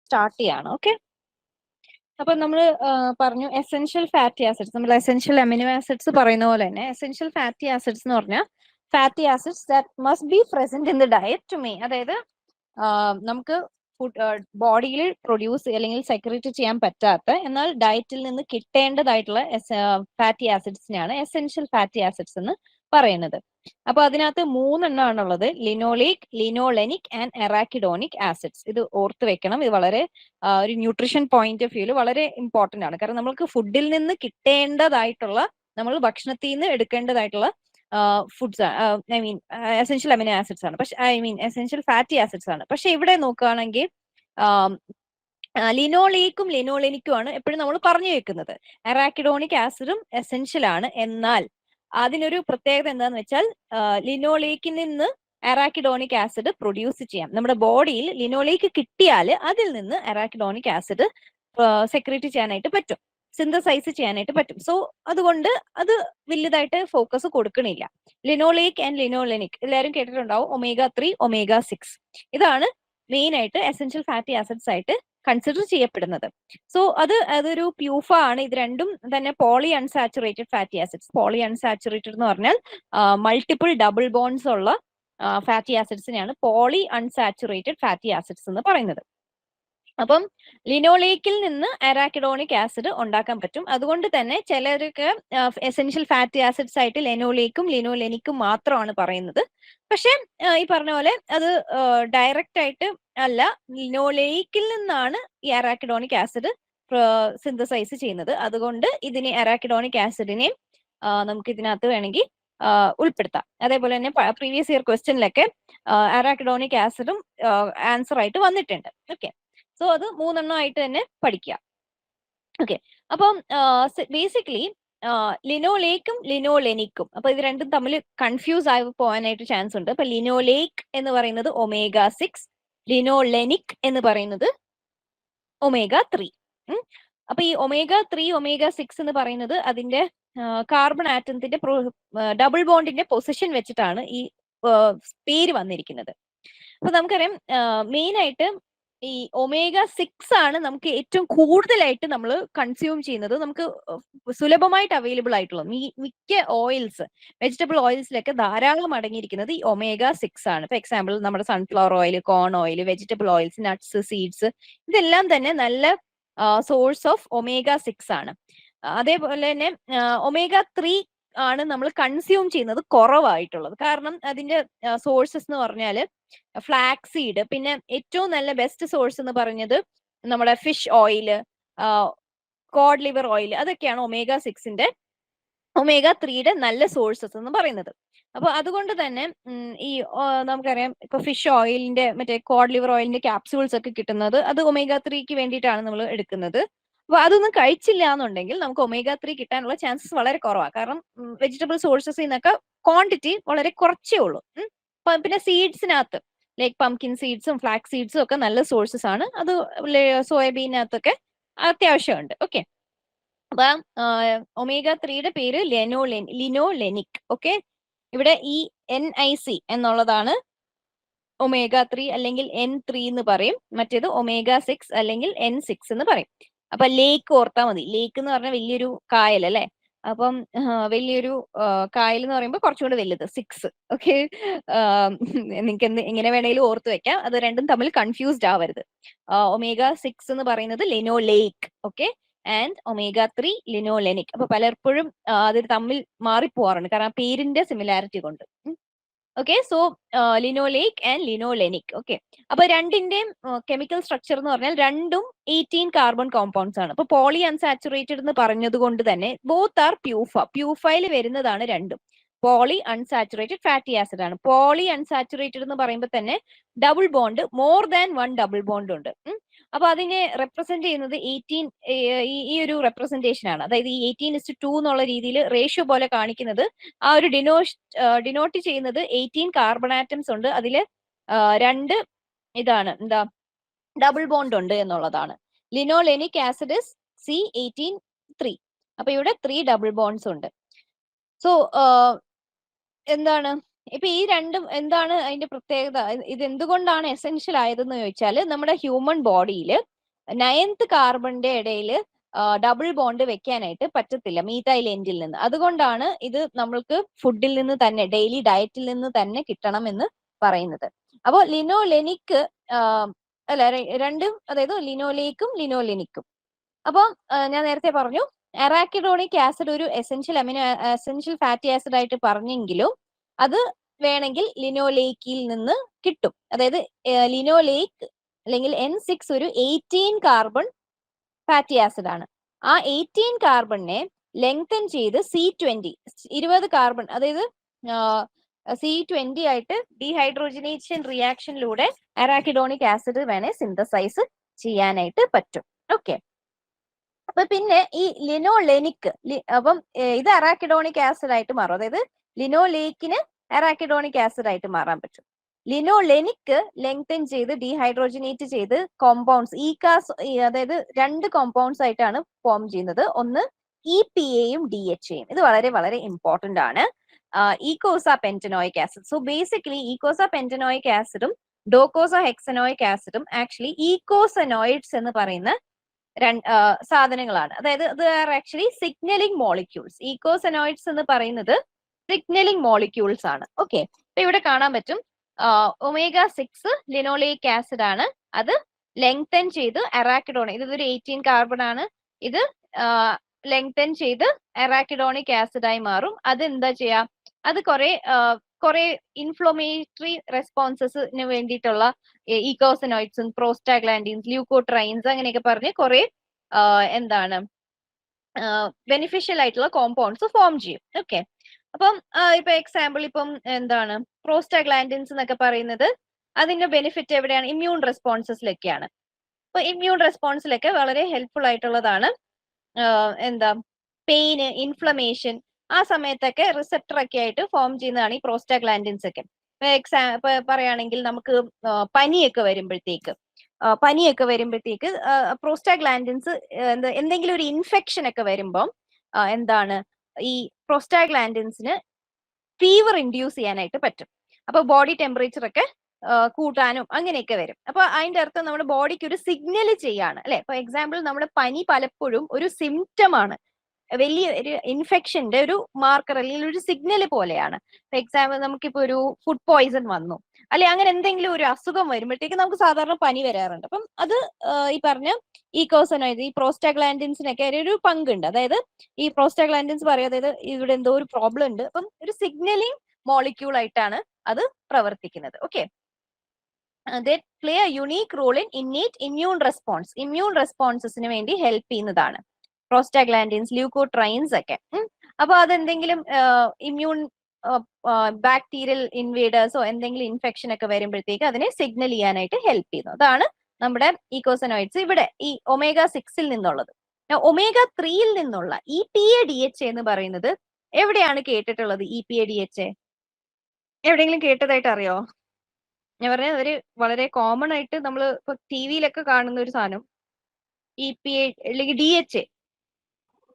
Start ചെയ്യാണ്. Okay, അപ്പൊ നമ്മൾ പറഞ്ഞു എസെൻഷ്യൽ ഫാറ്റി ആസിഡ്സ്. നമ്മൾ എസെൻഷ്യൽ അമിനോ ആസിഡ്സ് പറയുന്ന പോലെ തന്നെ എസെൻഷ്യൽ ഫാറ്റി ആസിഡ്സ് എന്ന് പറഞ്ഞാൽ fatty acids that must be present in the diet to me, അതായത് നമുക്ക് ഫുഡ് ബോഡിയിൽ പ്രൊഡ്യൂസ് അല്ലെങ്കിൽ സെക്രീറ്റ് ചെയ്യാൻ പറ്റാത്ത എന്നാൽ ഡയറ്റിൽ നിന്ന് കിട്ടേണ്ടതായിട്ടുള്ള ഫാറ്റി ആസിഡ്സിനെയാണ് എസെൻഷ്യൽ ഫാറ്റി ആസിഡ്സ് എന്ന് പറയുന്നത്. അപ്പൊ അതിനകത്ത് 3 എണ്ണമാണുള്ളത്: ലിനോളിക്, ലിനോലെനിക് ആൻഡ് എറാക്കിഡോണിക് ആസിഡ്സ്. ഇത് ഓർത്ത് വെക്കണം. ഇത് വളരെ ഒരു ന്യൂട്രീഷൻ പോയിന്റ് ഓഫ് വ്യൂല് വളരെ ഇമ്പോർട്ടന്റ് ആണ്. കാരണം നമ്മൾക്ക് ഫുഡിൽ നിന്ന് കിട്ടേണ്ടതായിട്ടുള്ള, നമ്മൾ ഭക്ഷണത്തിൽ നിന്ന് എടുക്കേണ്ടതായിട്ടുള്ള foods, I mean essential amino acids ആണ്. പക്ഷെ എസെൻഷ്യൽ ഫാറ്റി ആസിഡ്സ് ആണ്. പക്ഷെ ഇവിടെ നോക്കുകയാണെങ്കിൽ ലിനോളേക്കും ലിനോലെനിക്കും ആണ് എപ്പോഴും നമ്മൾ പറഞ്ഞു വെക്കുന്നത്. എറാക്കിഡോണിക് ആസിഡും എസെൻഷ്യൽ ആണ്. എന്നാൽ അതിനൊരു പ്രത്യേകത എന്താന്ന് വെച്ചാൽ ലിനോളേക്കിൽ നിന്ന് എറാക്കിഡോണിക് ആസിഡ് പ്രൊഡ്യൂസ് ചെയ്യാം. നമ്മുടെ ബോഡിയിൽ ലിനോലേക്ക് കിട്ടിയാൽ അതിൽ നിന്ന് എറാക്കിഡോണിക് ആസിഡ് സെക്രീറ്റ് ചെയ്യാനായിട്ട് പറ്റും, സിന്തസൈസ് ചെയ്യാനായിട്ട് പറ്റും. സോ അതുകൊണ്ട് അത് വലുതായിട്ട് ഫോക്കസ് കൊടുക്കണില്ല. ലിനോലേക്ക് ആൻഡ് ലിനോലെനിക് എല്ലാവരും കേട്ടിട്ടുണ്ടാവും. omega-3, omega-6 ഇതാണ് മെയിൻ ആയിട്ട് എസെൻഷ്യൽ ഫാറ്റി ആസിഡ്സ് ആയിട്ട് കൺസിഡർ ചെയ്യപ്പെടുന്നത്. സോ അതൊരു പ്യൂഫ ആണ്. ഇത് രണ്ടും തന്നെ polyunsaturated fatty acids. Polyunsaturated എന്ന് പറഞ്ഞാൽ മൾട്ടിപ്പിൾ ഡബിൾ ബോൺസ് ഉള്ള ഫാറ്റി ആസിഡ്സിനെയാണ് പോളി അൺസാച്ചുറേറ്റഡ് ഫാറ്റി ആസിഡ്സ് എന്ന് പറയുന്നത്. അപ്പം ലിനോലേക്കിൽ നിന്ന് എറാക്കിഡോണിക് ആസിഡ് ഉണ്ടാക്കാൻ പറ്റും. അതുകൊണ്ട് തന്നെ ചിലർക്ക് എസെൻഷ്യൽ ഫാറ്റി ആസിഡ്സ് ആയിട്ട് ലിനോലേക്കും ലിനോലെനിക്കും മാത്രമാണ് പറയുന്നത്. പക്ഷെ ഈ പറഞ്ഞ പോലെ അത് ഡയറക്റ്റ് ആയിട്ട് അല്ല, ലിനോലേക്കിൽ നിന്നാണ് ഈ എറാക്കിഡോണിക് ആസിഡ് സിന്തസൈസ് ചെയ്യുന്നത്. അതുകൊണ്ട് ഇതിനെ എറാക്കിഡോണിക് ആസിഡിനെ നമുക്ക് ഇതിനകത്ത് വേണമെങ്കിൽ ഉൾപ്പെടുത്താം. അതേപോലെ തന്നെ പ്രീവിയസ് ഇയർ ക്വസ്റ്റ്യനിലൊക്കെ എറാക്കിഡോണിക് ആസിഡും ആൻസർ ആയിട്ട് വന്നിട്ടുണ്ട്. ഓക്കെ, സോ അത് 3 എണ്ണം ആയിട്ട് തന്നെ പഠിക്കുക. ഓക്കെ, അപ്പം ബേസിക്കലി ലിനോലേക്കും ലിനോലെനിക്കും, അപ്പൊ ഇത് രണ്ടും തമ്മിൽ കൺഫ്യൂസ് ആയി പോകാനായിട്ട് ചാൻസ് ഉണ്ട്. അപ്പൊ ലിനോലേക്ക് എന്ന് പറയുന്നത് omega-6, ലിനോലെനിക് എന്ന് പറയുന്നത് omega-3. അപ്പൊ ഈ omega-3, omega-6 എന്ന് പറയുന്നത് അതിന്റെ കാർബൺ ആറ്റത്തിന്റെ ഡബിൾ ബോണ്ടിന്റെ പൊസിഷൻ വെച്ചിട്ടാണ് ഈ പേര് വന്നിരിക്കുന്നത്. അപ്പൊ നമുക്കറിയാം മെയിൻ ആയിട്ട് ഈ omega-6 ആണ് നമുക്ക് ഏറ്റവും കൂടുതലായിട്ട് നമ്മൾ കൺസ്യൂം ചെയ്യുന്നത്. നമുക്ക് സുലഭമായിട്ട് അവൈലബിൾ ആയിട്ടുള്ള മിക്ക ഓയിൽസ്, വെജിറ്റബിൾ ഓയിൽസിലൊക്കെ ധാരാളം അടങ്ങിയിരിക്കുന്നത് ഈ omega-6 ആണ്. ഫോർ എക്സാമ്പിൾ നമ്മുടെ സൺഫ്ലവർ ഓയിൽ, കോൺ oil, vegetable oils, nuts, seeds, ഇതെല്ലാം തന്നെ നല്ല സോഴ്സ് ഓഫ് omega-6 ആണ്. അതേപോലെ തന്നെ omega-3 ആണ് നമ്മൾ കൺസ്യൂം ചെയ്യുന്നത് കുറവായിട്ടുള്ളത്. കാരണം അതിന്റെ സോഴ്സസ് എന്ന് പറഞ്ഞാൽ ഫ്ലാക്സ് സീഡ്, പിന്നെ ഏറ്റവും നല്ല ബെസ്റ്റ് സോഴ്സ് എന്ന് പറഞ്ഞത് നമ്മുടെ fish oil, code liver oil, അതൊക്കെയാണ് omega-6ന്റെ omega-3യുടെ നല്ല സോഴ്സസ് എന്ന് പറയുന്നത്. അപ്പൊ അതുകൊണ്ട് തന്നെ ഈ നമുക്കറിയാം ഇപ്പൊ ഫിഷ് ഓയിലിന്റെ മറ്റേ കോഡ് ലിവർ ഓയിലിന്റെ ക്യാപ്സ്യൂൾസ് ഒക്കെ കിട്ടുന്നത് അത് omega-3ക്ക് വേണ്ടിയിട്ടാണ് നമ്മൾ എടുക്കുന്നത്. അപ്പൊ അതൊന്നും കഴിച്ചില്ല എന്നുണ്ടെങ്കിൽ നമുക്ക് omega-3 കിട്ടാനുള്ള ചാൻസസ് വളരെ കുറവാണ്. കാരണം വെജിറ്റബിൾ സോഴ്സസിൽ നിന്നൊക്കെ ക്വാണ്ടിറ്റി വളരെ കുറച്ചേ ഉള്ളൂ. പിന്നെ സീഡ്സിനകത്ത് ലൈക്ക് പംകിൻ സീഡ്സും ഫ്ലാക്സ് സീഡ്സും ഒക്കെ നല്ല സോഴ്സസ് ആണ്. അത് സോയാബീനകത്തൊക്കെ അത്യാവശ്യമുണ്ട്. ഓക്കെ, അപ്പൊ omega-3യുടെ പേര് ലിനോലെനിക്. ഓക്കെ, ഇവിടെ ഈ NIC എന്നുള്ളതാണ് omega-3 അല്ലെങ്കിൽ N3 എന്ന് പറയും. മറ്റേത് omega-6 അല്ലെങ്കിൽ N6 എന്ന് പറയും. അപ്പൊ ലേക്ക് ഓർത്താൽ മതി. ലേക്ക് എന്ന് പറഞ്ഞാൽ വലിയൊരു കായൽ അല്ലെ. അപ്പം വലിയൊരു കായൽ എന്ന് പറയുമ്പോൾ കുറച്ചുകൂടി വലുത് 6. ഓക്കെ, നിങ്ങൾക്ക് എങ്ങനെ വേണമെങ്കിലും ഓർത്ത് വെക്കാം. അത് രണ്ടും തമ്മിൽ കൺഫ്യൂസ്ഡ് ആവരുത്. omega-6 എന്ന് പറയുന്നത് ലിനോലേക്ക്, ഓക്കെ, ആൻഡ് omega-3 ലിനോലെനിക്. അപ്പൊ പലപ്പോഴും അത് തമ്മിൽ മാറിപ്പോവാറുണ്ട് കാരണം പേരിന്റെ സിമിലാരിറ്റി കൊണ്ട്. Okay, so linoleic and linolenic. Okay, അപ്പൊ രണ്ടിന്റെയും കെമിക്കൽ സ്ട്രക്ചർ എന്ന് പറഞ്ഞാൽ രണ്ടും 18 കാർബൺ കോമ്പൗണ്ട്സ് ആണ്. അപ്പൊ പോളി അൺസാച്ചുറേറ്റഡ് എന്ന് പറഞ്ഞത് കൊണ്ട് തന്നെ ബോത്ത് ആർ പ്യൂഫയിൽ വരുന്നതാണ് രണ്ടും. പോളി അൺസാച്ചുറേറ്റഡ് ഫാറ്റി ആസിഡ് ആണ്. പോളി അൺസാച്ചുറേറ്റഡ് എന്ന് പറയുമ്പോൾ തന്നെ double bond, more than 1 double bond ഉണ്ട്. അപ്പൊ അതിനെ റെപ്രസെന്റ് ചെയ്യുന്നത് 18 ഈ ഒരു റെപ്രസെന്റേഷൻ ആണ്. അതായത് ഈ 18:2 എന്നുള്ള രീതിയിൽ റേഷ്യോ പോലെ കാണിക്കുന്നത് ആ ഒരു ഡിനോട്ട് ചെയ്യുന്നത് 18 കാർബൺ ആറ്റംസ് ഉണ്ട്. അതില് 2 ഇതാണ് എന്താ ഡബിൾ ബോണ്ട് ഉണ്ട് എന്നുള്ളതാണ്. Linolenic acid C18-3. അപ്പൊ ഇവിടെ 3 ഡബിൾ ബോണ്ട്സ് ഉണ്ട്. സോ എന്താണ് ഇപ്പൊ ഈ രണ്ടും എന്താണ് അതിന്റെ പ്രത്യേകത, ഇത് എന്തുകൊണ്ടാണ് എസെൻഷ്യൽ ആയതെന്ന് ചോദിച്ചാൽ നമ്മുടെ ഹ്യൂമൻ ബോഡിയിൽ 9th കാർബണിന്റെ ഇടയിൽ ഡബിൾ ബോണ്ട് വെക്കാനായിട്ട് പറ്റത്തില്ല മീഥൈൽ എൻഡിൽ നിന്ന്. അതുകൊണ്ടാണ് ഇത് നമ്മൾക്ക് ഫുഡിൽ നിന്ന് തന്നെ, ഡെയിലി ഡയറ്റിൽ നിന്ന് തന്നെ കിട്ടണം എന്ന് പറയുന്നത്. അപ്പോൾ ലിനോലെനിക് അല്ല, രണ്ടും, അതായത് ലിനോലേക്കും ലിനോലെനിക്കും. അപ്പം ഞാൻ നേരത്തെ പറഞ്ഞു അറാക്കിഡോണിക് ആസിഡ് ഒരു എസെൻഷ്യൽ ഫാറ്റി ആസിഡ് ആയിട്ട് പറഞ്ഞെങ്കിലും അത് വേണമെങ്കിൽ ലിനോലേക്കിൽ നിന്ന് കിട്ടും. അതായത് ലിനോലേക്ക് അല്ലെങ്കിൽ N6 ഒരു 18 കാർബൺ ഫാറ്റി ആസിഡ് ആണ്. ആ 18 കാർബണിനെ ലെങ്തൻ ചെയ്ത് C20 20 കാർബൺ, അതായത് C20 ആയിട്ട് ഡീഹൈഡ്രോജനേഷൻ റിയാക്ഷനിലൂടെ അറാക്കിഡോണിക് ആസിഡ് വേണേ സിന്തസൈസ് ചെയ്യാനായിട്ട് പറ്റും. ഓക്കെ, അപ്പൊ പിന്നെ ഈ ലിനോലെനിക്, അപ്പം ഇത് അറാക്കിഡോണിക് ആസിഡ് ആയിട്ട് മാറും. അതായത് ലിനോലേക്കിന് അറാക്കിഡോണിക് ആസിഡ് ആയിട്ട് മാറാൻ പറ്റും. ലിനോലെനിക് ലെങ്തൻ ചെയ്ത് ഡീഹൈഡ്രോജനേറ്റ് ചെയ്ത് കോമ്പൗണ്ട്സ് അതായത് 2 കോമ്പൗണ്ട്സ് ആയിട്ടാണ് ഫോം ചെയ്യുന്നത്. ഒന്ന് EPAയും DHAയും. ഇത് വളരെ വളരെ ഇമ്പോർട്ടന്റ് ആണ്. Eicosapentaenoic acid. So basically eicosapentaenoic ആസിഡും ഡോക്കോസ ഹെക്സനോയിക് ആസിഡും ആക്ച്വലി ഈക്കോസനോയിഡ്സ് എന്ന് പറയുന്ന സാധനങ്ങളാണ്. അതായത് ഇത് ആർ ആക്ച്വലി സിഗ്നലിംഗ് മോളിക്യൂൾസ്. ഈക്കോസനോയിഡ്സ് എന്ന് പറയുന്നത് സിഗ്നലിംഗ് മോളിക്യൂൾസ് ആണ്. ഓക്കെ, അപ്പൊ ഇവിടെ കാണാൻ പറ്റും omega-6 ലിനോളിക് ആസിഡ് ആണ്. അത് ലെങ്തൻ ചെയ്ത് അറാക്കിഡോണിക്, ഇതൊരു 18 കാർബൺ ആണ്. ഇത് ലെങ്തൻ ചെയ്ത് അറാക്കിഡോണിക് ആസിഡ് ആയി മാറും. അത് എന്താ ചെയ്യാ, അത് കുറെ ഇൻഫ്ലമേറ്ററി റെസ്പോൺസസിന് വേണ്ടിയിട്ടുള്ള ഈക്കോസനോയിഡ്സും പ്രോസ്റ്റാഗ്ലാൻഡിൻസ്, ല്യൂക്കോട്രൈൻസ് അങ്ങനെയൊക്കെ പറഞ്ഞ് കുറെ എന്താണ് ബെനിഫിഷ്യൽ ആയിട്ടുള്ള കോമ്പൗണ്ട്സ് ഫോം ചെയ്യും. ഓക്കെ, അപ്പം ഇപ്പൊ എക്സാമ്പിൾ ഇപ്പം എന്താണ് പ്രോസ്റ്റാഗ്ലാൻഡിൻസ് എന്നൊക്കെ പറയുന്നത് അതിന്റെ ബെനിഫിറ്റ് എവിടെയാണ്? ഇമ്മ്യൂൺ റെസ്പോൺസസിലൊക്കെയാണ്. അപ്പൊ ഇമ്മ്യൂൺ റെസ്പോൺസിലൊക്കെ വളരെ ഹെൽപ്ഫുൾ ആയിട്ടുള്ളതാണ്. എന്താ പെയിന്, ഇൻഫ്ലമേഷൻ, ആ സമയത്തൊക്കെ റിസപ്റ്റർ ഒക്കെ ആയിട്ട് ഫോം ചെയ്യുന്നതാണ് ഈ പ്രോസ്റ്റാഗ്ലാൻഡിൻസ് ഒക്കെ. ഇപ്പൊ പറയുകയാണെങ്കിൽ നമുക്ക് പനിയൊക്കെ വരുമ്പോഴത്തേക്ക് പ്രോസ്റ്റാഗ്ലാൻഡിൻസ് എന്തെങ്കിലും ഒരു ഇൻഫെക്ഷൻ ഒക്കെ വരുമ്പം എന്താണ് ഈ പ്രോസ്റ്റാഗ്ലാൻഡിൻസിന് ഫീവർ ഇൻഡ്യൂസ് ചെയ്യാനായിട്ട് പറ്റും. അപ്പൊ ബോഡി ടെമ്പറേച്ചർ ഒക്കെ കൂട്ടാനും അങ്ങനെയൊക്കെ വരും. അപ്പൊ അതിന്റെ അർത്ഥം നമ്മുടെ ബോഡിക്ക് ഒരു സിഗ്നൽ ചെയ്യാണ്, അല്ലെ? ഫോർ എക്സാമ്പിൾ നമ്മുടെ പനി പലപ്പോഴും ഒരു സിംറ്റം ആണ്, വലിയ ഒരു ഇൻഫെക്ഷന്റെ ഒരു മാർക്കർ അല്ലെങ്കിൽ ഒരു സിഗ്നൽ പോലെയാണ്. ഫോർ എക്സാമ്പിൾ നമുക്കിപ്പോ ഒരു ഫുഡ് പോയിസൺ വന്നു, അല്ലെ, അങ്ങനെ എന്തെങ്കിലും ഒരു അസുഖം വരുമ്പോഴത്തേക്ക് നമുക്ക് സാധാരണ പനി വരാറുണ്ട്. അപ്പം അത് ഈ പറഞ്ഞ ഈക്കോസനോയിഡ്, ഈ പ്രോസ്റ്റാഗ്ലാൻഡിൻസിനൊക്കെ ഒരു പങ്കുണ്ട്. അതായത് ഈ പ്രോസ്റ്റാഗ്ലാൻഡിൻസ് പറയും, അതായത് ഇവിടെ എന്തോ ഒരു പ്രോബ്ലം ഉണ്ട്, അപ്പം ഒരു സിഗ്നലിംഗ് മോളിക്യൂൾ ആയിട്ടാണ് അത് പ്രവർത്തിക്കുന്നത്. Okay, they play a unique role in innate immune response. Immune റെസ്പോൺസസിന് വേണ്ടി ഹെൽപ്പ് ചെയ്യുന്നതാണ് പ്രോസ്റ്റാഗ്ലാൻഡിൻസ്, ല്യൂക്കോട്രൈൻസ് ഒക്കെ. അപ്പൊ അതെന്തെങ്കിലും ഇമ്മ്യൂൺ ബാക്ടീരിയൽ ഇൻവേഡേഴ്സോ എന്തെങ്കിലും ഇൻഫെക്ഷൻ ഒക്കെ വരുമ്പോഴത്തേക്ക് അതിനെ സിഗ്നൽ ചെയ്യാനായിട്ട് ഹെൽപ്പ് ചെയ്യുന്നു. അതാണ് നമ്മുടെ ഈക്കോസനോയിഡ്സ്. ഇവിടെ ഈ omega-6 നിന്നുള്ളത്. omega-3 നിന്നുള്ള EPA DHA എന്ന് പറയുന്നത് എവിടെയാണ് കേട്ടിട്ടുള്ളത്? EPA DHA എവിടെയെങ്കിലും കേട്ടതായിട്ട് അറിയോ? ഞാൻ പറഞ്ഞ ഒരു വളരെ കോമൺ ആയിട്ട് നമ്മൾ ഇപ്പൊ ടിവിയിലൊക്കെ കാണുന്ന ഒരു സാധനം EPA അല്ലെങ്കിൽ DHA.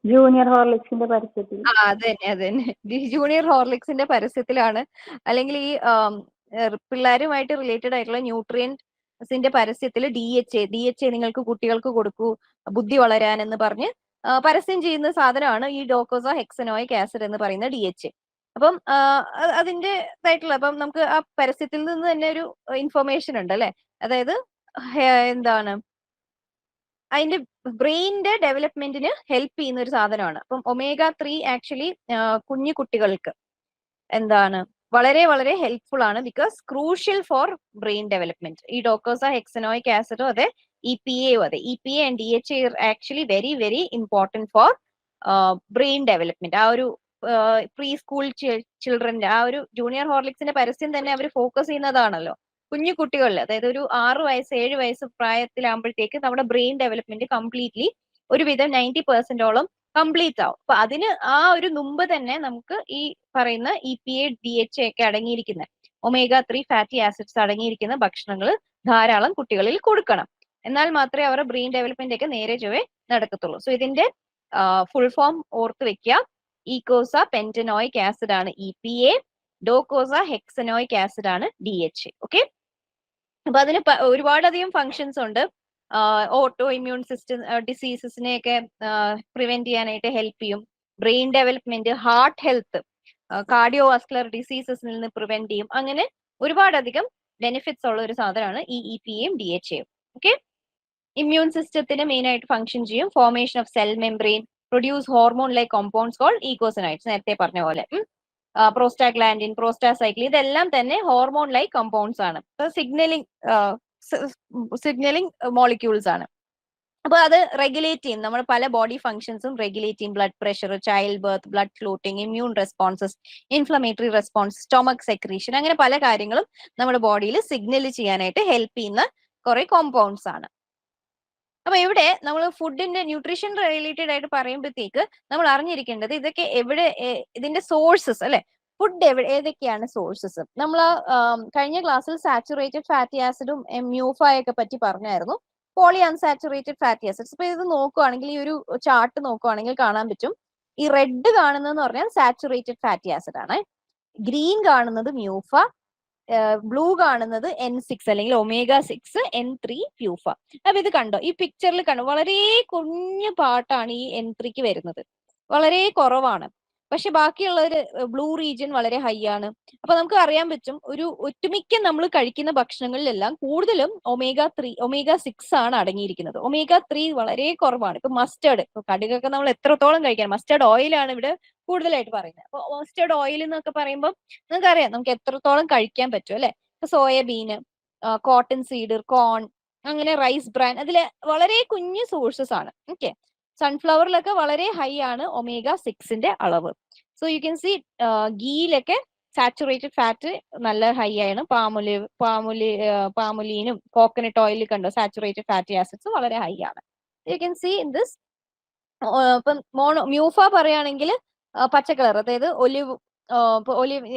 ജൂനിയർ ഹോർലിക്സിന്റെ പരസ്യത്തിൽ. അത് തന്നെ ജൂനിയർ ഹോർലിക്സിന്റെ പരസ്യത്തിലാണ്, അല്ലെങ്കിൽ ഈ പിള്ളേരുമായിട്ട് റിലേറ്റഡ് ആയിട്ടുള്ള ന്യൂട്രിയൻസിന്റെ പരസ്യത്തിൽ DHA നിങ്ങൾക്ക് കുട്ടികൾക്ക് കൊടുക്കൂ ബുദ്ധി വളരാൻ എന്ന് പറഞ്ഞ് പരസ്യം ചെയ്യുന്ന സാധനമാണ് ഈ ഡോക്കോസ ഹെക്സനോയിക് ആസിഡ് എന്ന് പറയുന്ന DHA. അപ്പം അതിന്റെ ഇതായിട്ടുള്ള, അപ്പം നമുക്ക് ആ പരസ്യത്തിൽ നിന്ന് തന്നെ ഒരു ഇൻഫർമേഷൻ ഉണ്ട്, അല്ലെ? അതായത് എന്താണ് അതിന്റെ ബ്രെയിനിന്റെ ഡെവലപ്മെന്റിന് ഹെൽപ്പ് ചെയ്യുന്ന ഒരു സാധനമാണ്. അപ്പം omega-3 ആക്ച്വലി കുഞ്ഞു കുട്ടികൾക്ക് എന്താണ് വളരെ വളരെ ഹെൽപ്ഫുൾ ആണ്, because crucial for brain development. ഈ ഡോക്കോസ ഹെക്സനോയിക് ആസിഡും അതെ, EPAയും അതെ. EPA and DHA actually very very important four brain development. ആ ഒരു പ്രീ സ്കൂൾ ചിൽഡ്രന്റെ ആ ഒരു ജൂനിയർ ഹോർലിക്സിന്റെ പരസ്യം തന്നെ അവർ ഫോക്കസ് ചെയ്യുന്നതാണല്ലോ കുഞ്ഞു കുട്ടികളിൽ. അതായത് ഒരു 6 വയസ്സ് 7 വയസ്സ് പ്രായത്തിലാകുമ്പോഴത്തേക്ക് നമ്മുടെ ബ്രെയിൻ ഡെവലപ്മെന്റ് കംപ്ലീറ്റ്ലി ഒരുവിധം 90% കംപ്ലീറ്റ് ആവും. അപ്പൊ അതിന് ആ ഒരു മുമ്പ് തന്നെ നമുക്ക് ഈ പറയുന്ന EPA DHA ഒക്കെ അടങ്ങിയിരിക്കുന്ന omega-3 ഫാറ്റി ആസിഡ്സ് അടങ്ങിയിരിക്കുന്ന ഭക്ഷണങ്ങൾ ധാരാളം കുട്ടികളിൽ കൊടുക്കണം. എന്നാൽ മാത്രമേ അവരുടെ ബ്രെയിൻ ഡെവലപ്മെന്റ് ഒക്കെ നേരെ ചൊവ്വേ നടക്കത്തുള്ളൂ. സോ ഇതിന്റെ ഫുൾ ഫോം ഓർത്ത് വെക്കുക. ഈക്കോസ പെന്റനോയിക് ആസിഡ് ആണ് EPA, ഡോക്കോസ ഹെക്സനോയിക് ആസിഡ് ആണ് DHA. ഓക്കെ, അപ്പൊ അതിന് ഒരുപാടധികം ഫങ്ഷൻസ് ഉണ്ട്. ഓട്ടോ ഇമ്മ്യൂൺ സിസ്റ്റം ഡിസീസസിനെയൊക്കെ പ്രിവെന്റ് ചെയ്യാനായിട്ട് ഹെൽപ്പ് ചെയ്യും. Brain development, heart health, cardiovascular ഡിസീസസിൽ നിന്ന് പ്രിവെന്റ് ചെയ്യും. അങ്ങനെ ഒരുപാടധികം ബെനിഫിറ്റ്സ് ഉള്ള ഒരു സാധനമാണ് ഈ EPAയും DHAയും. ഓക്കെ, ഇമ്മ്യൂൺ സിസ്റ്റത്തിന് മെയിൻ ആയിട്ട് ഫംഗ്ഷൻ ചെയ്യും. Formation of cell membrane, produce hormone like compounds called eicosanoids, നേരത്തെ പറഞ്ഞ പോലെ. പ്രോസ്റ്റാഗ്ലാൻഡിൻ, പ്രോസ്റ്റാസൈക്ലിൻ, ഇതെല്ലാം തന്നെ ഹോർമോൺ ലൈക്ക് കോമ്പൗണ്ട്സ് ആണ്. സിഗ്നലിംഗ് മോളിക്യൂൾസ് ആണ്. അപ്പൊ അത് റെഗുലേറ്റ് ചെയ്യും, നമ്മുടെ പല ബോഡി ഫംഗ്ഷൻസും റെഗുലേറ്റ് ചെയ്യും. Blood pressure, childbirth, blood clotting, immune responses, inflammatory response, stomach secretion, അങ്ങനെ പല കാര്യങ്ങളും നമ്മുടെ ബോഡിയിൽ സിഗ്നൽ ചെയ്യാനായിട്ട് ഹെൽപ്പ് ചെയ്യുന്ന കുറെ കോമ്പൗണ്ട്സ് ആണ്. അപ്പൊ ഇവിടെ നമ്മൾ ഫുഡിന്റെ ന്യൂട്രീഷൻ റിലേറ്റഡ് ആയിട്ട് പറയുമ്പോഴത്തേക്ക് നമ്മൾ അറിഞ്ഞിരിക്കേണ്ടത് ഇതൊക്കെ എവിടെ, ഇതിന്റെ സോഴ്സസ് അല്ലെ, ഫുഡ് ഏതൊക്കെയാണ് സോഴ്സസ്. നമ്മൾ കഴിഞ്ഞ ക്ലാസ്സിൽ സാച്ചുറേറ്റഡ് ഫാറ്റി ആസിഡും മ്യൂഫയൊക്കെ പറ്റി പറഞ്ഞായിരുന്നു. Polyunsaturated fatty acids. അപ്പൊ ഇത് നോക്കുവാണെങ്കിൽ, ഈ ഒരു ചാർട്ട് നോക്കുവാണെങ്കിൽ കാണാൻ പറ്റും, ഈ റെഡ് കാണുന്നതെന്ന് പറഞ്ഞാൽ സാച്ചുറേറ്റഡ് ഫാറ്റി ആസിഡ് ആണ്, ഗ്രീൻ കാണുന്നത് മ്യൂഫ, ബ്ലൂ കാണുന്നത് N6 അല്ലെങ്കിൽ omega-6 N3 പ്യൂഫ. അപ്പൊ ഇത് കണ്ടോ, ഈ പിക്ചറിൽ കണ്ടോ, വളരെ കുഞ്ഞു പാർട്ടാണ് ഈ N3ക്ക് വരുന്നത്, വളരെ കുറവാണ്. പക്ഷെ ബാക്കിയുള്ള ഒരു ബ്ലൂ റീജിയൻ വളരെ ഹൈ ആണ്. അപ്പൊ നമുക്ക് അറിയാൻ പറ്റും, ഒരു ഒട്ടുമിക്ക നമ്മൾ കഴിക്കുന്ന ഭക്ഷണങ്ങളിലെല്ലാം കൂടുതലും omega-6 ആണ് അടങ്ങിയിരിക്കുന്നത്. omega-3 വളരെ കുറവാണ്. ഇപ്പൊ മസ്റ്റേർഡ്, ഇപ്പൊ കടുകൊക്കെ നമ്മൾ എത്രത്തോളം കഴിക്കാൻ, മസ്റ്റേർഡ് ഓയിൽ ആണ് ഇവിടെ കൂടുതലായിട്ട് പറയുന്നത്. അപ്പൊ മസ്റ്റേർഡ് ഓയിൽ എന്നൊക്കെ പറയുമ്പോൾ നിങ്ങൾക്കറിയാം നമുക്ക് എത്രത്തോളം കഴിക്കാൻ പറ്റും അല്ലെ. ഇപ്പൊ സോയാബീന്, കോട്ടൺ സീഡ്, കോൺ, അങ്ങനെ റൈസ് ബ്രാൻ, അതില് വളരെ കുഞ്ഞു സോഴ്സസ് ആണ്. ഓക്കെ, സൺഫ്ലവറിലൊക്കെ വളരെ ഹൈ ആണ് omega-6ന്റെ അളവ്. സോ യു കെൻ സി ഗീയിലൊക്കെ സാച്ചുറേറ്റഡ് ഫാറ്റ് നല്ല ഹൈ ആണ്. പാമുലീനും കോക്കനട്ട് ഓയിലിൽ കണ്ടോ സാച്ചുറേറ്റഡ് ഫാറ്റി ആസിഡ്സ് വളരെ ഹൈ ആണ്. You can see in this. ഇപ്പം മ്യൂഫ പറയുകയാണെങ്കിൽ പച്ച കളർ, അതായത് ഒലിവ്,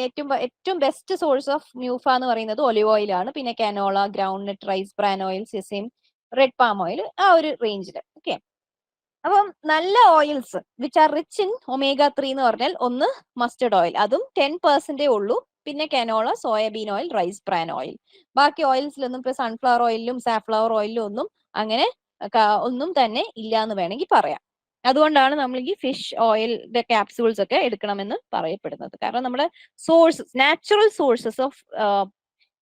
ഏറ്റവും ബെസ്റ്റ് സോഴ്സ് ഓഫ് മ്യൂഫ എന്ന് പറയുന്നത് ഒലിവ് ഓയിൽ ആണ്. പിന്നെ canola, groundnut, rice bran oil, sesame, red palm oil, ആ ഒരു റേഞ്ചിൽ. ഓക്കെ, അപ്പം നല്ല oils which are rich in omega-3 എന്ന് പറഞ്ഞാൽ ഒന്ന് മസ്റ്റർഡ് ഓയിൽ, അതും 10% ഉള്ളൂ. പിന്നെ canola, soybean oil, rice bran oil. ബാക്കി ഓയിൽസിലൊന്നും ഇപ്പൊ സൺഫ്ലവർ ഓയിലും സാഫ്ലവർ ഓയിലും ഒന്നും അങ്ങനെ ഒന്നും തന്നെ ഇല്ല എന്ന് വേണമെങ്കിൽ പറയാം. അതുകൊണ്ടാണ് നമ്മൾ ഈ ഫിഷ് ഓയിലിന്റെ ക്യാപ്സ്യൂൾസ് ഒക്കെ എടുക്കണമെന്ന് പറയപ്പെടുന്നത്. കാരണം നമ്മുടെ sources, natural sources of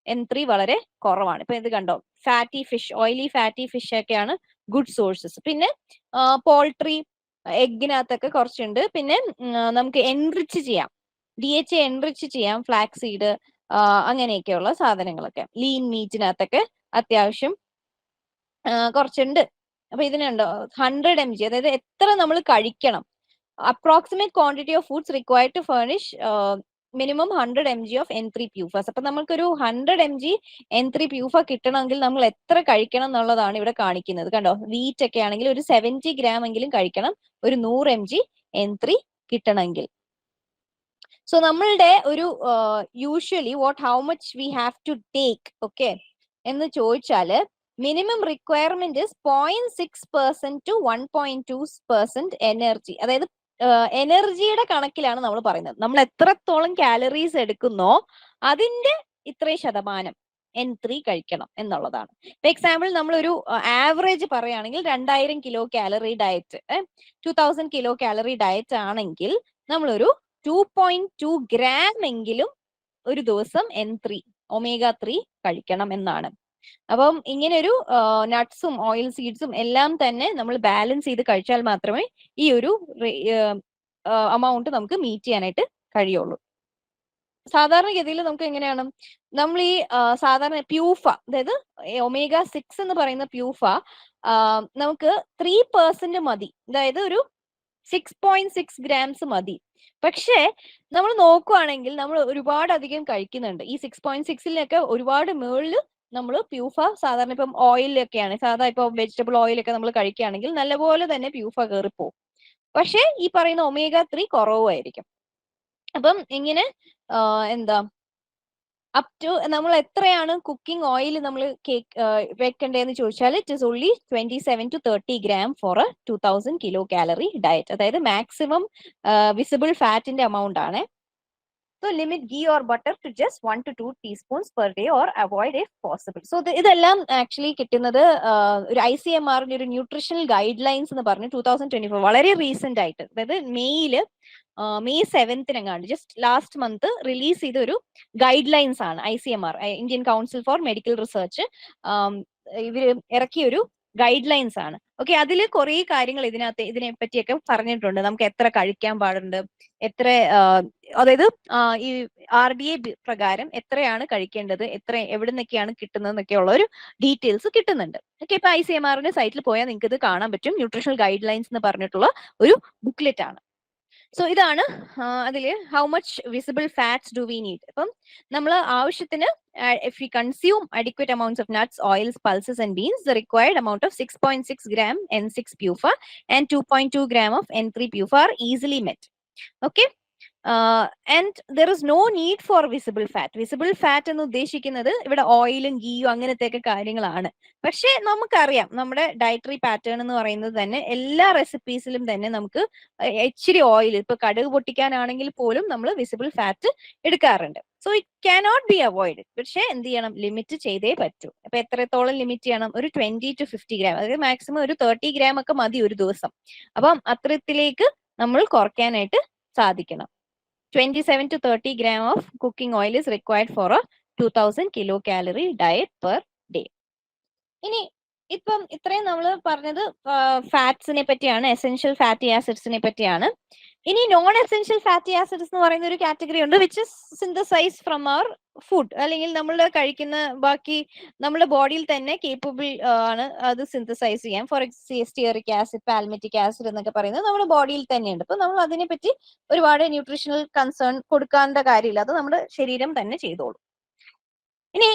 N3 വളരെ കുറവാണ്. ഇപ്പൊ ഇത് കണ്ടോ, fatty fish, oily fatty fish ഒക്കെയാണ് ഗുഡ് സോഴ്സസ്. പിന്നെ പോൾട്രി, എഗ്ഗിനകത്തൊക്കെ കുറച്ചുണ്ട്. പിന്നെ നമുക്ക് എൻറിച്ച് ചെയ്യാം, DHA എൻറിച്ച് ചെയ്യാം, ഫ്ലാക്സ് സീഡ്, അങ്ങനെയൊക്കെയുള്ള സാധനങ്ങളൊക്കെ ലീൻ മീറ്റിനകത്തൊക്കെ അത്യാവശ്യം കുറച്ചുണ്ട്. അപ്പൊ ഇതിനുണ്ടോ 100 mg, അതായത് എത്ര നമ്മൾ കഴിക്കണം, approximate quantity of foods required to furnish minimum 100 mg of N3 PUFAs. അപ്പൊ നമുക്കൊരു 100 mg N3 പ്യൂഫ കിട്ടണമെങ്കിൽ നമ്മൾ എത്ര കഴിക്കണം എന്നുള്ളതാണ് ഇവിടെ കാണിക്കുന്നത്. കണ്ടോ, വീറ്റ് ഒക്കെ ആണെങ്കിൽ ഒരു 70 gram എങ്കിലും കഴിക്കണം ഒരു 100 mg N3 കിട്ടണമെങ്കിൽ. സോ നമ്മളുടെ ഒരു usually how much we have to take, okay എന്ന് ചോദിച്ചാല് മിനിമം റിക്വയർമെന്റ് 0.6% to 1.2% എനർജി, അതായത് എനർജിയുടെ കണക്കിലാണ് നമ്മൾ പറയുന്നത്. നമ്മൾ എത്രത്തോളം കാലറീസ് എടുക്കുന്നോ അതിന്റെ ഇത്രയും ശതമാനം N3 കഴിക്കണം എന്നുള്ളതാണ്. ഇപ്പൊ എക്സാമ്പിൾ നമ്മളൊരു ആവറേജ് പറയുകയാണെങ്കിൽ 2000 kilo calorie diet, 2000 kilo calorie diet ആണെങ്കിൽ നമ്മളൊരു 2.2 gram എങ്കിലും ഒരു ദിവസം N3 omega-3 കഴിക്കണം എന്നാണ്. അപ്പം ഇങ്ങനെ ഒരു നട്ട്സും ഓയിൽ സീഡ്സും എല്ലാം തന്നെ നമ്മൾ ബാലൻസ് ചെയ്ത് കഴിച്ചാൽ മാത്രമേ ഈ ഒരു amount നമുക്ക് മീറ്റ് ചെയ്യാനായിട്ട് കഴിയുള്ളൂ. സാധാരണഗതിയിൽ നമുക്ക് എങ്ങനെയാണ്, നമ്മൾ ഈ സാധാരണ പ്യൂഫ, അതായത് omega-6 എന്ന് പറയുന്ന പ്യൂഫ നമുക്ക് 3% മതി, അതായത് ഒരു 6.6 grams മതി. പക്ഷേ നമ്മൾ നോക്കുവാണെങ്കിൽ നമ്മൾ ഒരുപാട് അധികം കഴിക്കുന്നുണ്ട്. ഈ 6.6-ലൊക്കെ ഒരുപാട് മുകളിൽ നമ്മൾ പ്യൂഫ, സാധാരണ ഇപ്പം ഓയിലൊക്കെയാണ്, സാധാരണ ഇപ്പൊ വെജിറ്റബിൾ ഓയിലൊക്കെ നമ്മൾ കഴിക്കുകയാണെങ്കിൽ നല്ലപോലെ തന്നെ പ്യൂഫ കയറിപ്പോവും. പക്ഷെ ഈ പറയുന്ന omega-3 കുറവായിരിക്കും. അപ്പം ഇങ്ങനെ എന്താ അപ് ടു നമ്മൾ എത്രയാണ് കുക്കിംഗ് ഓയിൽ നമ്മൾ വെക്കേണ്ടതെന്ന് ചോദിച്ചാൽ it is only 27 to 30 gram for 2000 kilo calorie diet, അതായത് മാക്സിമം വിസിബിൾ ഫാറ്റിന്റെ amount ആണ്. So limit ghee or butter to just 1 to 2 teaspoons per day or avoid if possible. So ഇതെല്ലാം actually കിട്ടുന്നത് ഒരു ICMRന്റെ ഒരു ന്യൂട്രീഷണൽ ഗൈഡ് ലൈൻസ് എന്ന് പറഞ്ഞ് 2024 വളരെ റീസെന്റ് ആയിട്ട്, അതായത് May 7th just last month release ചെയ്ത ഒരു ഗൈഡ് ലൈൻസ് ആണ് ICMR, Indian council four medical research. ഇവര് ഇറക്കിയ ഒരു ഗൈഡ് ലൈൻസ് ആണ്. ഓക്കെ, അതിൽ കുറെ കാര്യങ്ങൾ ഇതിനെ പറ്റിയൊക്കെ പറഞ്ഞിട്ടുണ്ട്. നമുക്ക് എത്ര കഴിക്കാൻ പാടുണ്ട്, എത്ര അതായത് ഈ RDA പ്രകാരം എത്രയാണ് കഴിക്കേണ്ടത്, എവിടെ നിന്നൊക്കെയാണ് കിട്ടുന്നത് എന്നൊക്കെയുള്ള ഒരു ഡീറ്റെയിൽസ് കിട്ടുന്നുണ്ട്. ഓക്കെ, ഇപ്പൊ ICMRന്റെ സൈറ്റിൽ പോയാൽ നിങ്ങൾക്ക് ഇത് കാണാൻ പറ്റും. ന്യൂട്രീഷണൽ ഗൈഡ് ലൈൻസ് എന്ന് പറഞ്ഞിട്ടുള്ള ഒരു ബുക്ക്ലെറ്റ് ആണ്. സോ ഇതാണ് അതില് how much visible fats do we need. അപ്പം നമ്മൾ ആവശ്യത്തിന് if we consume adequate amounts of nuts, oils, pulses and beans, the required amount of 6.6 gram N6-PUFA and 2.2 gram of N3-PUFA are easily met. Okay, and there is no need for visible fat. Visible fat എന്ന് ഉദ്ദേശിക്കുന്നത് ഇവിടെ ഓയിലും ഗീയും അങ്ങനത്തെ ഒക്കെ കാര്യങ്ങളാണ്. പക്ഷെ നമുക്കറിയാം നമ്മുടെ ഡയറ്ററി പാറ്റേൺ എന്ന് പറയുന്നത് തന്നെ എല്ലാ റെസിപ്പീസിലും തന്നെ നമുക്ക് ഇച്ചിരി ഓയിൽ, ഇപ്പൊ കടുക് പൊട്ടിക്കാനാണെങ്കിൽ പോലും നമ്മൾ വിസിബിൾ ഫാറ്റ് എടുക്കാറുണ്ട്. So it cannot be avoided. പക്ഷെ എന്ത് ചെയ്യണം, ലിമിറ്റ് ചെയ്തേ പറ്റൂ. അപ്പൊ എത്രത്തോളം ലിമിറ്റ് ചെയ്യണം? ഒരു 20 to 50 ഗ്രാം, അതായത് മാക്സിമം ഒരു 30 ഗ്രാം ഒക്കെ മതി ഒരു ദിവസം. അപ്പം അത്രത്തിലേക്ക് നമ്മൾ കുറയ്ക്കാനായിട്ട് സാധിക്കണം. 27 to 30 gram of cooking oil is required for a 2000 kilocalorie diet per day. ഇനി ഇപ്പം ഇത്രയും നമ്മൾ പറഞ്ഞത് ഫാറ്റ്സിനെ പറ്റിയാണ്, എസെൻഷ്യൽ ഫാറ്റി ആസിഡ്സിനെ പറ്റിയാണ്. ഇനി നോൺ എസെൻഷ്യൽ ഫാറ്റി ആസിഡ്സ് എന്ന് പറയുന്ന ഒരു കാറ്റഗറി ഉണ്ട്, which is synthesize from our food, അല്ലെങ്കിൽ നമ്മൾ കഴിക്കുന്ന ബാക്കി നമ്മുടെ ബോഡിയിൽ തന്നെ കേപ്പബിൾ ആണ് അത് സിന്തസൈസ് ചെയ്യാൻ. For stearic acid, palmitic acid എന്നൊക്കെ പറയുന്നത് നമ്മുടെ ബോഡിയിൽ തന്നെയുണ്ട്. അപ്പൊ നമ്മൾ അതിനെപ്പറ്റി ഒരുപാട് ന്യൂട്രീഷണൽ കൺസേൺ കൊടുക്കേണ്ട കാര്യമില്ല, അത് നമ്മുടെ ശരീരം തന്നെ ചെയ്തോളും. ഇനി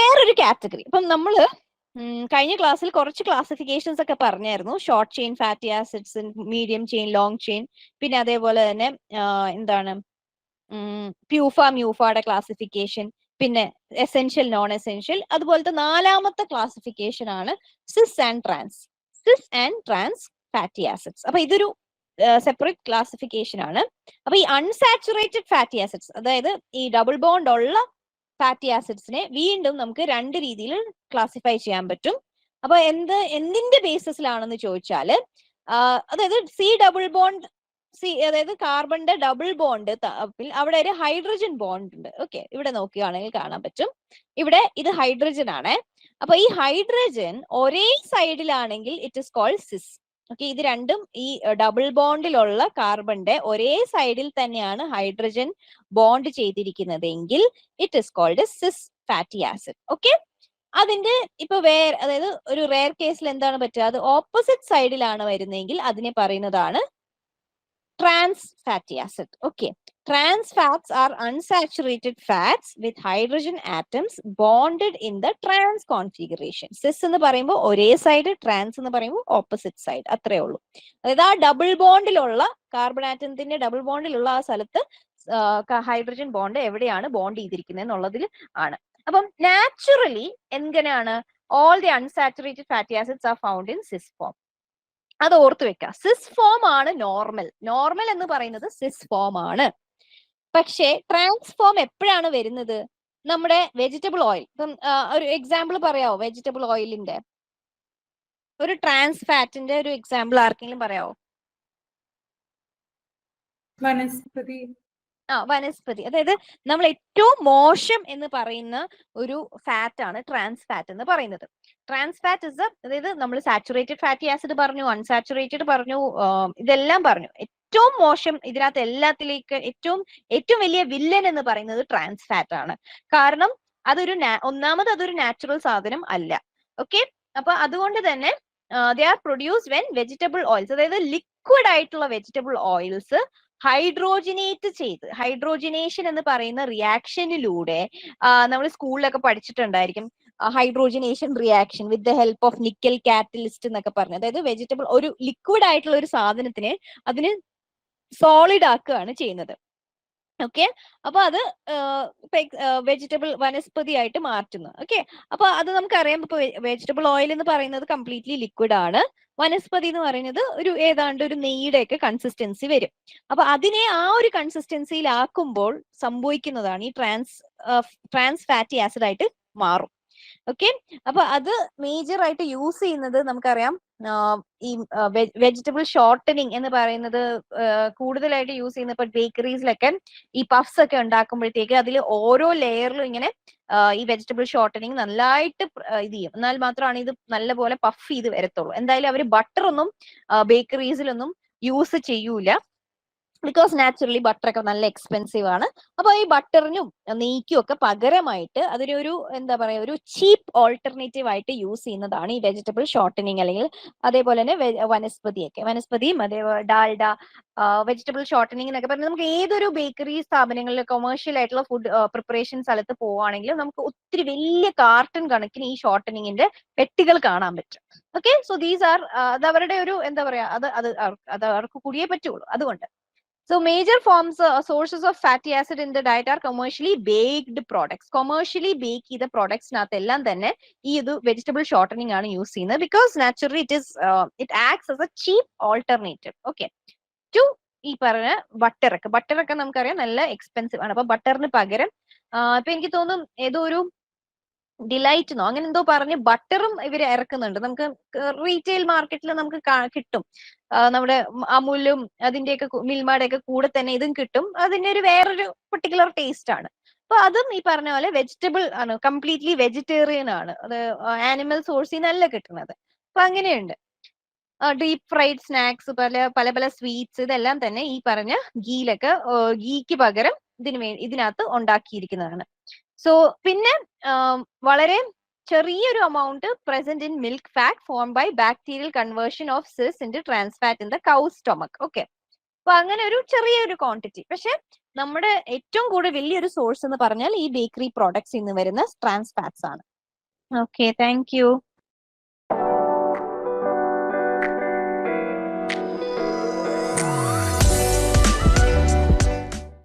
വേറൊരു കാറ്റഗറി, ഇപ്പം നമ്മള് കഴിഞ്ഞ ക്ലാസ്സിൽ കുറച്ച് ക്ലാസിഫിക്കേഷൻസ് ഒക്കെ പറഞ്ഞായിരുന്നു. Short chain fatty acids, medium chain, long chain, പിന്നെ അതേപോലെ തന്നെ എന്താണ് പ്യൂഫ, മ്യൂഫയുടെ ക്ലാസിഫിക്കേഷൻ, പിന്നെ എസെൻഷ്യൽ, നോൺ എസെൻഷ്യൽ. അതുപോലത്തെ നാലാമത്തെ ക്ലാസിഫിക്കേഷൻ ആണ് സിസ് ആൻഡ് ട്രാൻസ് ഫാറ്റി ആസിഡ്സ്. അപ്പൊ ഇതൊരു സെപ്പറേറ്റ് ക്ലാസിഫിക്കേഷൻ ആണ്. അപ്പൊ ഈ അൺസാച്ചുറേറ്റഡ് ഫാറ്റി ആസിഡ്സ്, അതായത് ഈ ഡബിൾ ബോണ്ട് ഉള്ള ഫാറ്റി ആസിഡ്സിനെ വീണ്ടും നമുക്ക് രണ്ട് രീതിയിൽ ക്ലാസിഫൈ ചെയ്യാൻ പറ്റും. അപ്പൊ എന്തിന്റെ ബേസിസിലാണെന്ന് ചോദിച്ചാല്, അതായത് അതായത് കാർബണിന്റെ ഡബിൾ ബോണ്ട് അവിടെ ഒരു ഹൈഡ്രജൻ ബോണ്ട് ഉണ്ട്. ഓക്കെ, ഇവിടെ നോക്കുകയാണെങ്കിൽ കാണാൻ പറ്റും, ഇവിടെ ഇത് ഹൈഡ്രജൻ ആണ്. അപ്പൊ ഈ ഹൈഡ്രജൻ ഒരേ സൈഡിലാണെങ്കിൽ it is called cis. Okay, ഇത് രണ്ടും ഈ ഡബിൾ ബോണ്ടിലുള്ള കാർബണിന്റെ ഒരേ സൈഡിൽ തന്നെയാണ് ഹൈഡ്രജൻ ബോണ്ട് ചെയ്തിരിക്കുന്നതെങ്കിൽ it is called cis fatty acid. Okay, അതിന്റെ ഇപ്പൊ അതായത് ഒരു റെയർ കേസിൽ എന്താണ് പറ്റുക, അത് ഓപ്പോസിറ്റ് സൈഡിലാണ് വരുന്നതെങ്കിൽ അതിനെ പറയുന്നതാണ് trans fatty acid. Okay, trans fats are unsaturated fats with hydrogen atoms bonded in the trans configuration. സിസ് എന്ന് പറയുമ്പോൾ ഒരേ സൈഡ്, ട്രാൻസ് എന്ന് പറയുമ്പോൾ ഓപ്പോസിറ്റ് സൈഡ്, അത്രേ ഉള്ളൂ. അതായത് ആ ഡബിൾ ബോണ്ടിലുള്ള കാർബൺ ആറ്റത്തിന്റെ ഡബിൾ ബോണ്ടിലുള്ള ആ സ്ഥലത്ത് ഹൈഡ്രജൻ ബോണ്ട് എവിടെയാണ് ബോണ്ട് ചെയ്തിരിക്കുന്നത് എന്നുള്ളതിൽ ആണ്. അപ്പം നാച്ചുറലി എങ്ങനെയാണ് all the unsaturated fatty acids are found in cis form. അത് ഓർത്ത് വെക്കാം. സിസ് ഫോം ആണ് നോർമൽ എന്ന് പറയുന്നത് സിസ് ഫോം ആണ്. പക്ഷേ ട്രാൻസ്ഫോം എപ്പോഴാണ് വരുന്നത്? നമ്മുടെ വെജിറ്റബിൾ ഓയിൽ. ഇപ്പം ഒരു എക്സാമ്പിൾ പറയാവോ വെജിറ്റബിൾ ഓയിലിന്റെ? ഒരു ട്രാൻസ് ഫാറ്റിന്റെ ഒരു എക്സാമ്പിൾ ആർക്കെങ്കിലും പറയാവോ? വനസ്പതി. അതായത് നമ്മൾ ഏറ്റവും മോശം എന്ന് പറയുന്ന ഒരു ഫാറ്റ് ആണ് ട്രാൻസ് ഫാറ്റ് എന്ന് പറയുന്നത്. ട്രാൻസ് ഫാറ്റ് ഇസ് അതായത് നമ്മൾ സാച്ചുറേറ്റഡ് ഫാറ്റി ആസിഡ് പറഞ്ഞു, അൺസാച്ചുറേറ്റഡ് പറഞ്ഞു, ഇതെല്ലാം പറഞ്ഞു. ഏറ്റവും മോശം ഇതിനകത്ത് എല്ലാത്തിലേക്ക് ഏറ്റവും വലിയ വില്ലൻ എന്ന് പറയുന്നത് ട്രാൻസ് ഫാറ്റ് ആണ്. കാരണം ഒന്നാമത് അതൊരു നാച്ചുറൽ സാധനം അല്ല. ഓക്കെ, അപ്പൊ അതുകൊണ്ട് തന്നെ they are produced when vegetable oils, അതായത് ലിക്വിഡ് ആയിട്ടുള്ള വെജിറ്റബിൾ ഓയിൽസ് ഹൈഡ്രോജനേഷൻ എന്ന് പറയുന്ന റിയാക്ഷനിലൂടെ നമ്മൾ സ്കൂളിലൊക്കെ പഠിച്ചിട്ടുണ്ടായിരിക്കും. Hydrogenation reaction with the help of nickel catalyst എന്നൊക്കെ പറഞ്ഞു. അതായത് വെജിറ്റബിൾ ഒരു ലിക്വിഡ് ആയിട്ടുള്ള ഒരു സാധനത്തിനെ അതിന് സോളിഡ് ആക്കുകയാണ് ചെയ്യുന്നത്. ഓക്കെ, അപ്പൊ അത് വെജിറ്റബിൾ വനസ്പതി ആയിട്ട് മാറ്റുന്നു. ഓക്കെ, അപ്പൊ അത് നമുക്കറിയാം. ഇപ്പൊ വെജിറ്റബിൾ ഓയിൽ എന്ന് പറയുന്നത് കംപ്ലീറ്റ്ലി ലിക്വിഡ് ആണ്. വനസ്പതി എന്ന് പറയുന്നത് ഒരു ഏതാണ്ട് ഒരു നെയ്യുടെ ഒക്കെ കൺസിസ്റ്റൻസി വരും. അപ്പൊ അതിനെ ആ ഒരു കൺസിസ്റ്റൻസിയിലാക്കുമ്പോൾ സംഭവിക്കുന്നതാണ് ഈ ട്രാൻസ് ഫാറ്റി ആസിഡ് ആയിട്ട് മാറും. ഓക്കെ, അപ്പൊ അത് മേജർ ആയിട്ട് യൂസ് ചെയ്യുന്നത് നമുക്കറിയാം ഈ വെജിറ്റബിൾ ഷോർട്ടനിങ് എന്ന് പറയുന്നത് കൂടുതലായിട്ട് യൂസ് ചെയ്യുന്ന ഇപ്പൊ ബേക്കറീസിലൊക്കെ ഈ പഫ്സ് ഒക്കെ ഉണ്ടാക്കുമ്പോഴത്തേക്ക് അതിൽ ഓരോ ലെയറിലും ഇങ്ങനെ ഈ വെജിറ്റബിൾ ഷോർട്ടനിങ് നല്ലതായിട്ട് ഇത് ചെയ്യും. എന്നാൽ മാത്രമാണ് ഇത് നല്ലപോലെ പഫ് ചെയ്ത് വരത്തുള്ളൂ. എന്തായാലും അവർ ബട്ടർ ഒന്നും ബേക്കറീസിലൊന്നും യൂസ് ചെയ്യൂല, ബിക്കോസ് നാച്ചുറലി ബട്ടർ ഒക്കെ നല്ല എക്സ്പെൻസീവ് ആണ്. അപ്പൊ ഈ ബട്ടറിനും നെയ്ക്കും ഒക്കെ പകരമായിട്ട് അതിനൊരു എന്താ പറയാ ഒരു ചീപ്പ് ഓൾട്ടർനേറ്റീവ് ആയിട്ട് യൂസ് ചെയ്യുന്നതാണ് ഈ വെജിറ്റബിൾ ഷോർട്ടനിങ്, അല്ലെങ്കിൽ അതേപോലെ തന്നെ വനസ്പതിയും അതേപോലെ ഡാൽഡ വെജിറ്റബിൾ ഷോർട്ടനിങ് എന്നൊക്കെ പറഞ്ഞാൽ നമുക്ക് ഏതൊരു ബേക്കറി സ്ഥാപനങ്ങളിൽ കൊമേഴ്ഷ്യൽ ആയിട്ടുള്ള ഫുഡ് പ്രിപ്പറേഷൻ സ്ഥലത്ത് പോവുകയാണെങ്കിലും നമുക്ക് ഒത്തിരി വലിയ കാർട്ടൺ കണക്കിന് ഈ ഷോർട്ടനിങ്ങിന്റെ പെട്ടികൾ കാണാൻ പറ്റും. ഓക്കെ, സോ ദീസ് ആർ അത് അവരുടെ ഒരു എന്താ പറയാ അത് അവർക്ക് കൂടിയേ പറ്റുള്ളൂ. അതുകൊണ്ട് so major forms sources of fatty acid in the diet are commercially baked products. Commercially bake ചെയ്ത productsനകത്തെല്ലാം തന്നെ ഈ ഇത് വെജിറ്റബിൾ ഷോർട്ടനിങ് ആണ് യൂസ് ചെയ്യുന്നത്, because naturally it acts as a cheap alternative. Okay, to ഈ പറഞ്ഞ ബട്ടറൊക്കെ നമുക്കറിയാം നല്ല എക്സ്പെൻസീവ് ആണ്. അപ്പൊ ബട്ടറിന് പകരം ഇപ്പൊ എനിക്ക് തോന്നും ഏതോ ഒരു ഡിലൈറ്റ്ന്നോ അങ്ങനെ എന്തോ പറഞ്ഞ് ബട്ടറും ഇവര് ഇറക്കുന്നുണ്ട്. നമുക്ക് റീറ്റെയിൽ മാർക്കറ്റിൽ നമുക്ക് കിട്ടും. നമ്മുടെ അമുലും അതിന്റെയൊക്കെ മിൽമയുടെ ഒക്കെ കൂടെ തന്നെ ഇതും കിട്ടും. അതിന്റെ ഒരു വേറൊരു പെർട്ടിക്കുലർ ടേസ്റ്റ് ആണ്. അപ്പൊ അതും ഈ പറഞ്ഞ പോലെ വെജിറ്റബിൾ ആണ്, കംപ്ലീറ്റ്ലി വെജിറ്റേറിയൻ ആണ്, അത് ആനിമൽ സോഴ്സിൽ നിന്നല്ല കിട്ടുന്നത്. അപ്പൊ അങ്ങനെയുണ്ട്. ഡീപ് ഫ്രൈഡ് സ്നാക്സ്, പല സ്വീറ്റ്സ്, ഇതെല്ലാം തന്നെ ഈ പറഞ്ഞ ഗീക്ക് പകരം ഇതിനകത്ത് ഉണ്ടാക്കിയിരിക്കുന്നതാണ്. സോ പിന്നെ വളരെ ചെറിയൊരു amount present in milk fat formed by bacterial conversion of cis into trans fat in the cow's stomach. Okay, അപ്പൊ അങ്ങനെ ഒരു ചെറിയൊരു ക്വാണ്ടിറ്റി. പക്ഷെ നമ്മുടെ ഏറ്റവും കൂടുതൽ വലിയൊരു സോഴ്സ് എന്ന് പറഞ്ഞാൽ ഈ ബേക്കറി പ്രോഡക്ട്സ് ഇന്ന് വരുന്ന ട്രാൻസ് ഫാറ്റ്സ് ആണ്. Okay, thank you.